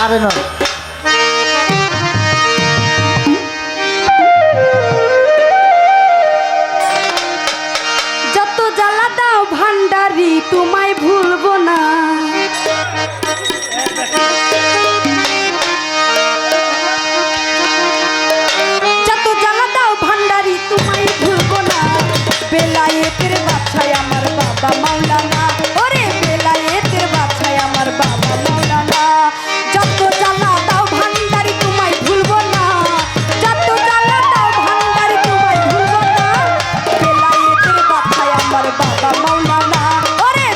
আরে না যত জ্বালা দাও ভান্ডারি তোমায় ভুলবো না যত জ্বালা দাও ভান্ডারি তোমায় ভুলবো না বেলায়েতের বাদশাহ আমার বাবা মাওলানা ওরে বেলায়েতের বাদশাহ আমার বাবা মাওলানা যত জ্বালা দাও ভান্ডারি তোমায় ভুলবো না যত জ্বালা দাও ভান্ডারি তোমায় ভুলবো না বেলায়েতের বাদশাহ আমার বাবা মাওলানা ওরে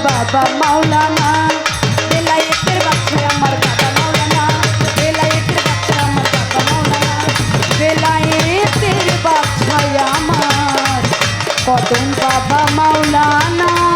বাবা মাওলানা, বেলায়েতের বাচ্চা আমার বাবা মাওলানা, বেলায়েতের বাচ্চা আমার বাবা মাওলানা, বেলায়েতের বাচ্চা আমার কদম বাবা মাওলানা।